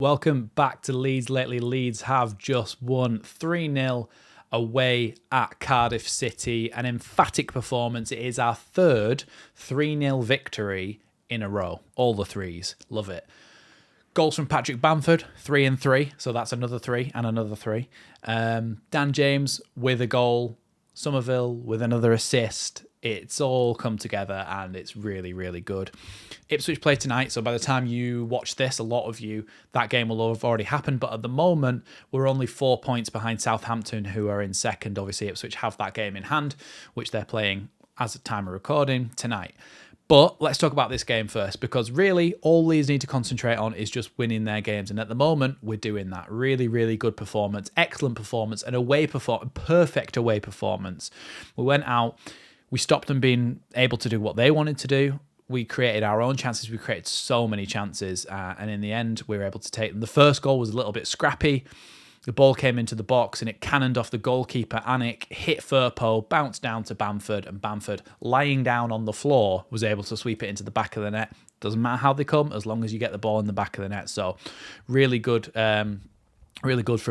Welcome back to Leeds Lately. Leeds have just won 3-0 away at Cardiff City. An emphatic performance. It is our third 3-0 victory in a row. All the threes. Love it. Goals from Patrick Bamford, 3 and 3. So that's another 3 and another 3. Dan James with a goal. Somerville with another assist. It's all come together and it's really, really good. Ipswich play tonight, so by the time you watch this, a lot of you, that game will have already happened. But at the moment, we're only 4 points behind Southampton, who are in second. Obviously, Ipswich have that game in hand, which they're playing as a time of recording tonight. But let's talk about this game first, because really all Leeds need to concentrate on is just winning their games. And at the moment, we're doing that. Really, really good performance, excellent performance, an away performance, perfect away performance. We went out, we stopped them being able to do what they wanted to do. We created our own chances. We created so many chances. And in the end, we were able to take them. The first goal was a little bit scrappy. The ball came into the box and it cannoned off the goalkeeper, Anik, hit Firpo, bounced down to Bamford, and Bamford, lying down on the floor, was able to sweep it into the back of the net. Doesn't matter how they come, as long as you get the ball in the back of the net. So really good from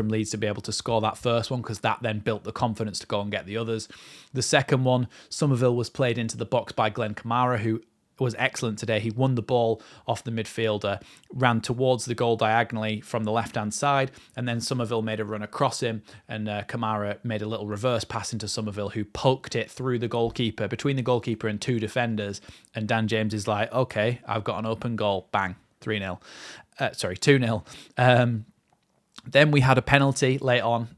Leeds to be able to score that first one, because that then built the confidence to go and get the others. The second one, Somerville was played into the box by Glenn Kamara, who was excellent today. He won the ball off the midfielder, ran towards the goal diagonally from the left-hand side, and then Somerville made a run across him, and Kamara made a little reverse pass into Somerville, who poked it through the goalkeeper, between the goalkeeper and two defenders, and Dan James is like, okay, I've got an open goal. Bang, 2-0. Then we had a penalty late on.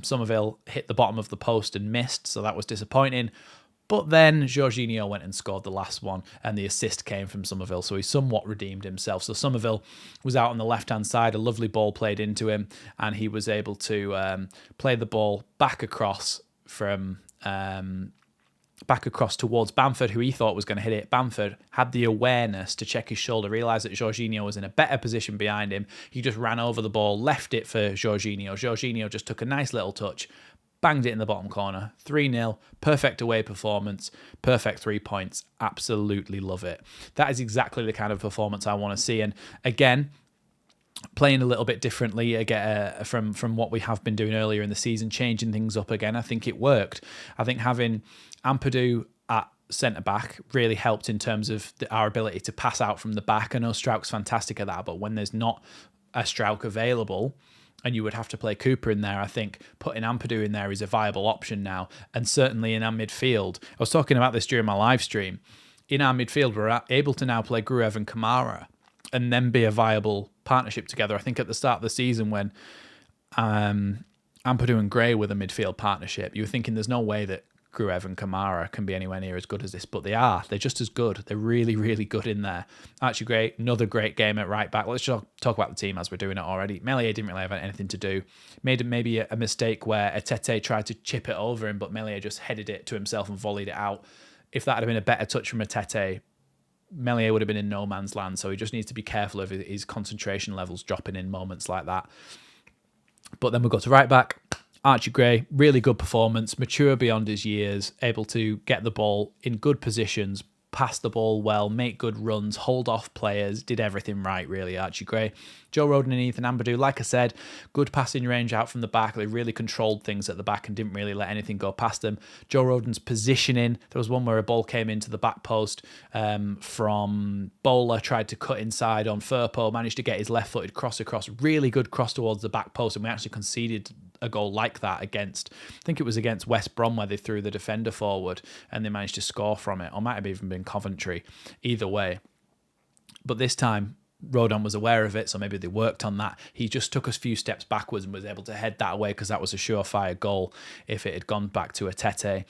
Somerville hit the bottom of the post and missed, so that was disappointing. But then Jorginho went and scored the last one, and the assist came from Somerville, so he somewhat redeemed himself. So Somerville was out on the left-hand side, a lovely ball played into him, and he was able to play the ball back across towards Bamford, who he thought was going to hit it. Bamford had the awareness to check his shoulder, realised that Jorginho was in a better position behind him. He just ran over the ball, left it for Jorginho. Jorginho just took a nice little touch, banged it in the bottom corner. 3-0, perfect away performance, perfect 3 points. Absolutely love it. That is exactly the kind of performance I want to see. And again, playing a little bit differently again from what we have been doing earlier in the season, changing things up again. I think it worked. I think having Ampadu at centre-back really helped in terms of our ability to pass out from the back. I know Strauch's fantastic at that, but when there's not a Strauch available, and you would have to play Cooper in there, I think putting Ampadu in there is a viable option now. And certainly in our midfield, I was talking about this during my live stream, in our midfield, we're able to now play Gruev and Kamara and then be a viable partnership together. I think at the start of the season when Ampadu and Gray were the midfield partnership, you were thinking there's no way that Gruev and Kamara can be anywhere near as good as this, but they are. They're just as good. They're really, really good in there. Actually, great. Another great game at right back. Let's just talk about the team as we're doing it already. Meslier didn't really have anything to do. Made maybe a mistake where Etete tried to chip it over him, but Meslier just headed it to himself and volleyed it out. If that had been a better touch from Etete, Meslier would have been in no man's land, so he just needs to be careful of his concentration levels dropping in moments like that. But then we go to right back. Archie Gray, really good performance, mature beyond his years, able to get the ball in good positions, pass the ball well, make good runs, hold off players, did everything right, really, Archie Gray. Joe Rodon and Ethan Ampadu, like I said, good passing range out from the back. They really controlled things at the back and didn't really let anything go past them. Joe Rodon's positioning, there was one where a ball came into the back post from Bowler, tried to cut inside on Firpo, managed to get his left-footed cross across, really good cross towards the back post, and we actually conceded a goal like that against, I think it was against West Brom, where they threw the defender forward and they managed to score from it, or might have even been Coventry, either way. But this time Rodon was aware of it, so maybe they worked on that. He just took a few steps backwards and was able to head that away, because that was a surefire goal if it had gone back to Etete.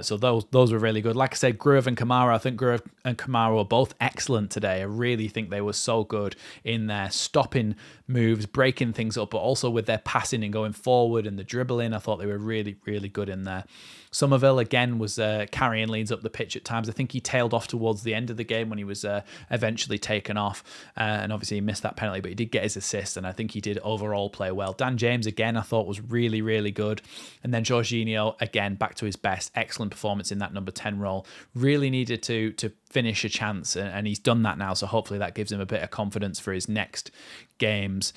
So those were really good. Like I said, Gruev and Kamara, I think Gruev and Kamara were both excellent today. I really think they were so good in their stopping moves, breaking things up, but also with their passing and going forward and the dribbling. I thought they were really, really good in there. Somerville, again, was carrying Leeds up the pitch at times. I think he tailed off towards the end of the game when he was eventually taken off. and obviously he missed that penalty, but he did get his assist, and I think he did overall play well. Dan James, again, I thought was really, really good. And then Jorginho, again, back to his best. Excellent performance in that number 10 role. Really needed to finish a chance, and he's done that now, so hopefully that gives him a bit of confidence for his next games.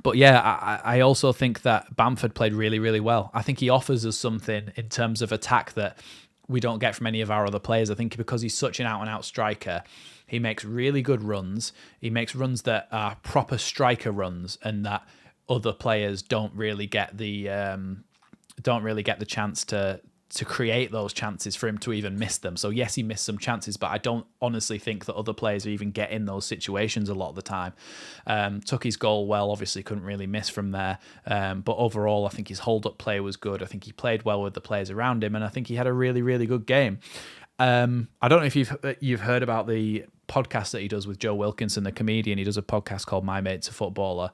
But yeah, I also think that Bamford played really, really well. I think he offers us something in terms of attack that we don't get from any of our other players. I think because he's such an out-and-out striker, he makes really good runs. He makes runs that are proper striker runs, and that other players don't really get the chance to create those chances for him to even miss them. So yes, he missed some chances, but I don't honestly think that other players even get in those situations a lot of the time. Took his goal well, obviously couldn't really miss from there. But overall, I think his hold-up play was good. I think he played well with the players around him, and I think he had a really, really good game. I don't know if you've heard about the podcast that he does with Joe Wilkinson, the comedian. He does a podcast called My Mate's a Footballer.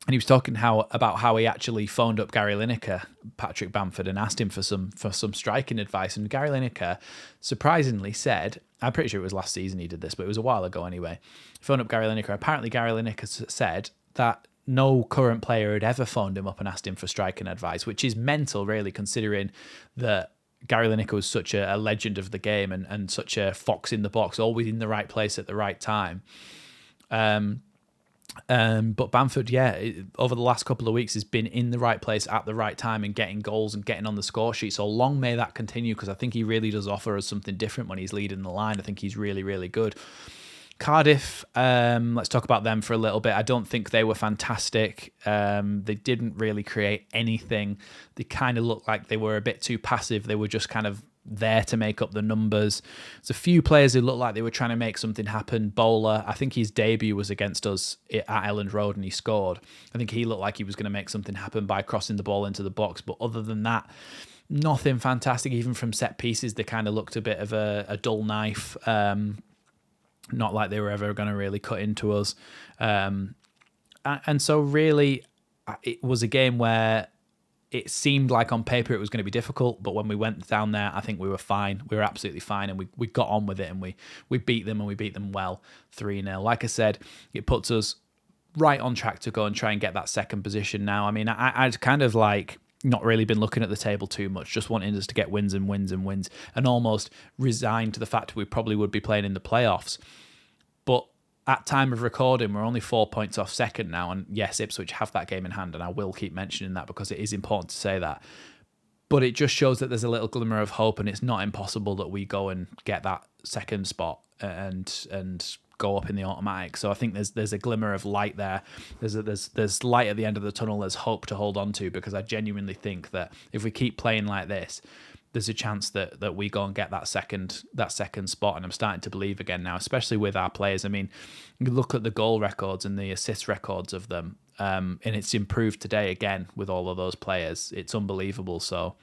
And he was talking about how he actually phoned up Gary Lineker, Patrick Bamford, and asked him for some striking advice. And Gary Lineker surprisingly said, I'm pretty sure it was last season he did this, but it was a while ago anyway. He phoned up Gary Lineker. Apparently Gary Lineker said that no current player had ever phoned him up and asked him for striking advice, which is mental, really, considering that Gary Lineker was such a legend of the game and such a fox in the box, always in the right place at the right time. But Bamford, over the last couple of weeks has been in the right place at the right time and getting goals and getting on the score sheet. So long may that continue, because I think he really does offer us something different when he's leading the line. I think he's really, really good. Cardiff, let's talk about them for a little bit. I don't think they were fantastic. They didn't really create anything. They kind of looked like they were a bit too passive. They were just kind of there to make up the numbers. There's a few players who looked like they were trying to make something happen. Bowler, I think his debut was against us at Elland Road and he scored. I think he looked like he was going to make something happen by crossing the ball into the box. But other than that, nothing fantastic. Even from set pieces, they kind of looked a bit of a dull knife. Not like they were ever going to really cut into us. And so really, it was a game where it seemed like on paper it was going to be difficult, but when we went down there, I think we were fine. We were absolutely fine, and we got on with it, and we beat them, and we beat them well, 3-0. Like I said, it puts us right on track to go and try and get that second position now. I mean, I'd kind of like not really been looking at the table too much, just wanting us to get wins and wins and wins, and almost resigned to the fact we probably would be playing in the playoffs. But at time of recording, we're only 4 points off second now. And yes, Ipswich have that game in hand, and I will keep mentioning that because it is important to say that. But it just shows that there's a little glimmer of hope, and it's not impossible that we go and get that second spot and go up in the automatic. So I think there's a glimmer of light there. There's light at the end of the tunnel. There's hope to hold on to, because I genuinely think that if we keep playing like this, there's a chance that we go and get that second spot. And I'm starting to believe again now, especially with our players. I mean, you look at the goal records and the assist records of them, and it's improved today again with all of those players. It's unbelievable. So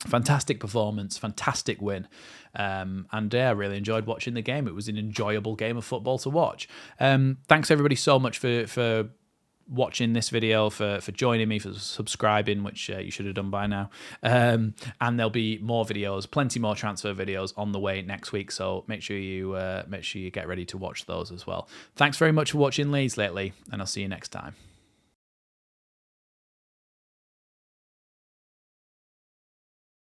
fantastic performance, fantastic win. And I really enjoyed watching the game. It was an enjoyable game of football to watch. Thanks everybody so much for watching this video, for joining me, for subscribing, which you should have done by now. And there'll be more videos, plenty more transfer videos on the way next week. So make sure you get ready to watch those as well. Thanks very much for watching Leeds Lately, and I'll see you next time.